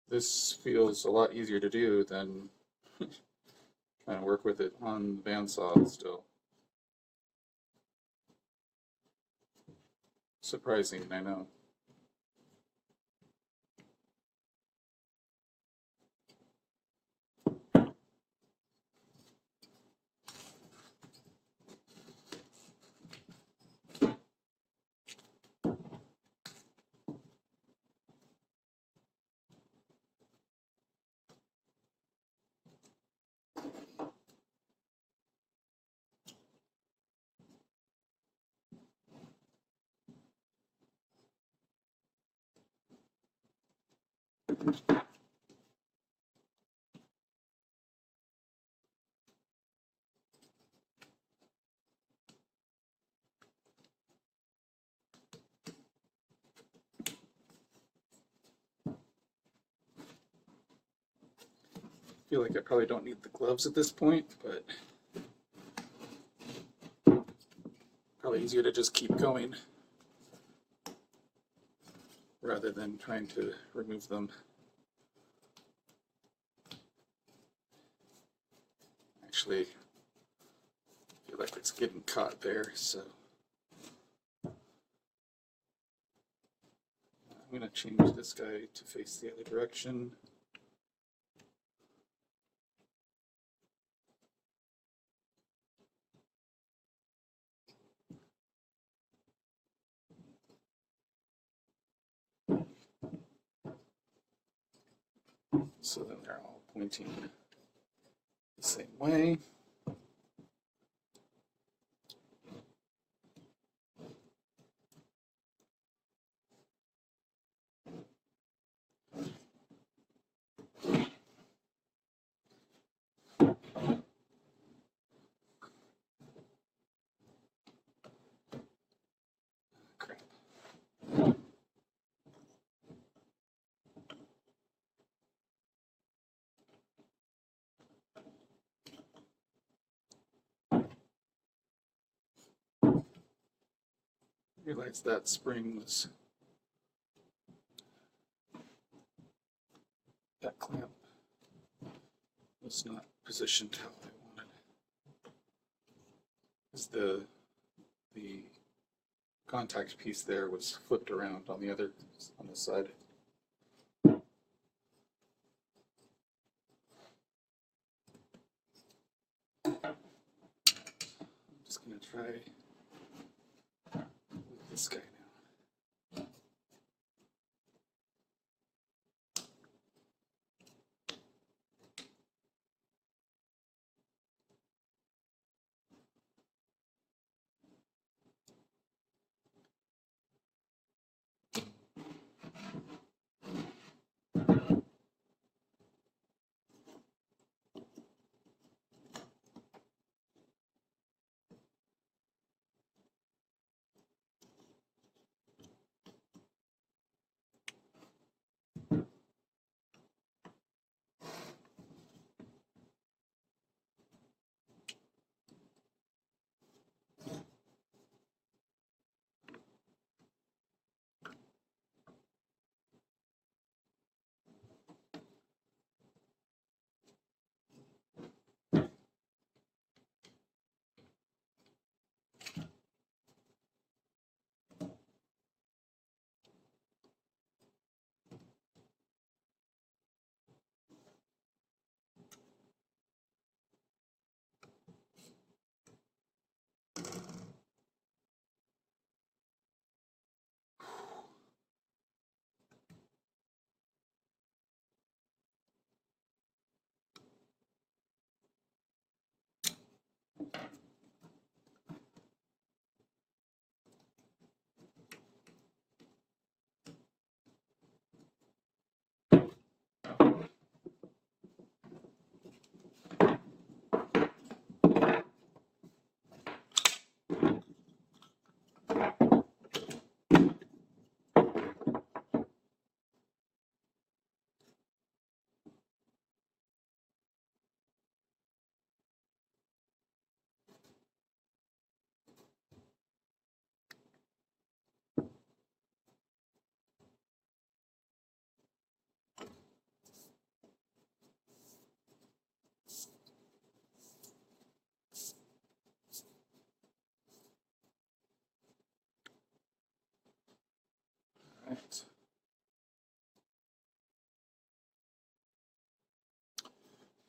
This feels a lot easier to do than trying to work with it on the bandsaw still. Surprising, I know. I feel like I probably don't need the gloves at this point, but probably easier to just keep going rather than trying to remove them. Actually, I feel like it's getting caught there, so I'm going to change this guy to face the other direction. So then they're all pointing the same way. Crap. Realized that spring was, that clamp was not positioned how I wanted. Because the contact piece there was flipped around on the side. I'm just going to try with this guy now.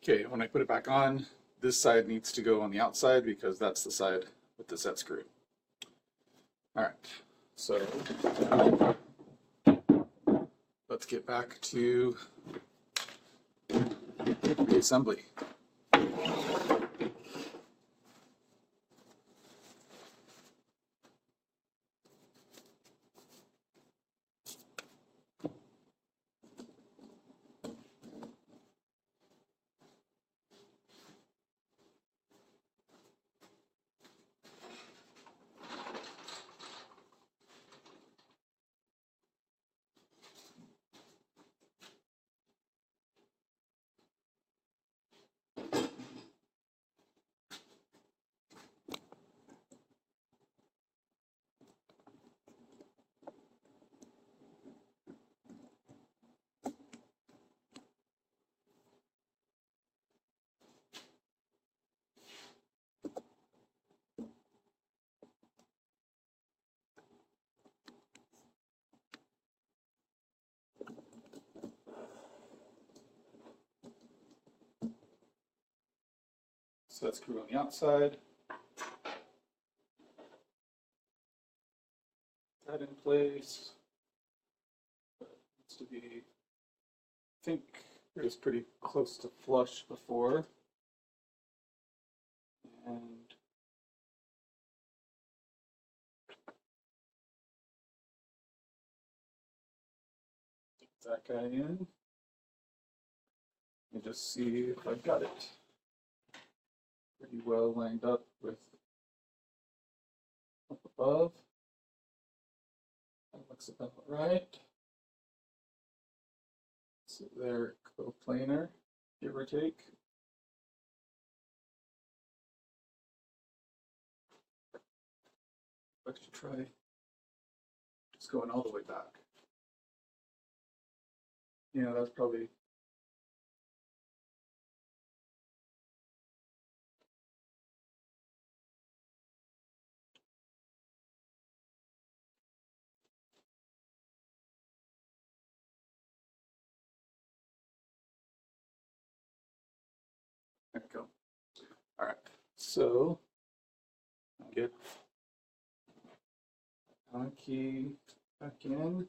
Okay, when I put it back on, this side needs to go on the outside because that's the side with the set screw. All right, so let's get back to the assembly. Set screw on the outside. That in place. Needs to be, I think it was pretty close to flush before. And that guy in. And just see if I've got it pretty well lined up with up above. That looks about right. So they're coplanar, give or take. I should try just going all the way back. Yeah, that's probably there we go. All right, so I'll get on key back in.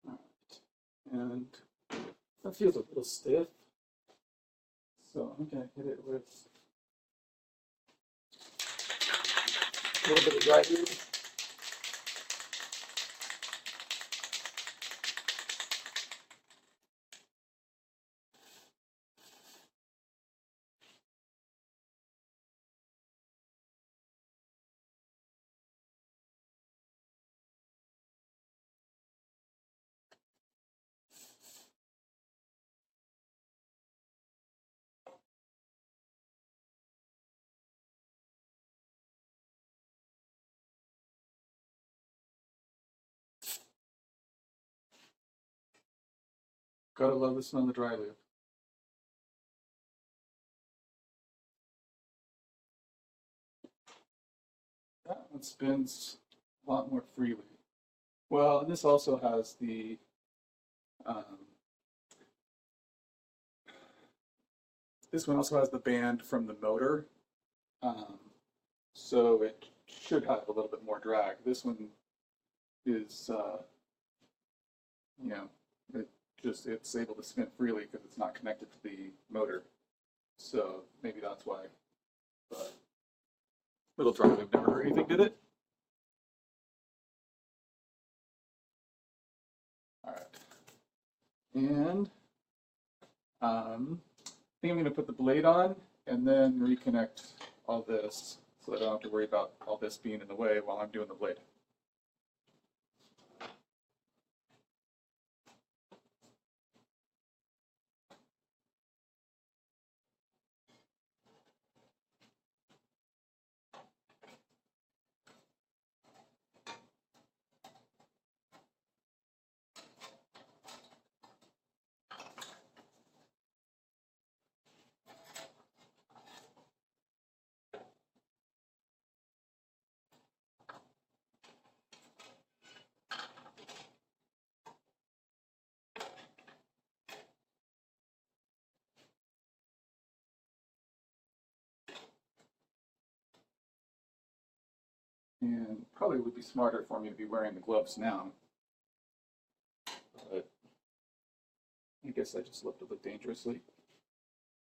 All right. And that feels a little stiff. So I'm gonna hit it with a little bit of dry lube. Gotta love the smell of dry lube. That one spins a lot more freely. Well, and this also has the this one also has the band from the motor, so it should have a little bit more drag. This one is, you know, it's able to spin freely because it's not connected to the motor. So maybe that's why. But little dry lube never hurt anything, did it? All right. And think I'm going to put the blade on and then reconnect all this so that I don't have to worry about all this being in the way while I'm doing the blade. And probably would be smarter for me to be wearing the gloves now. But I guess I just love to look dangerously.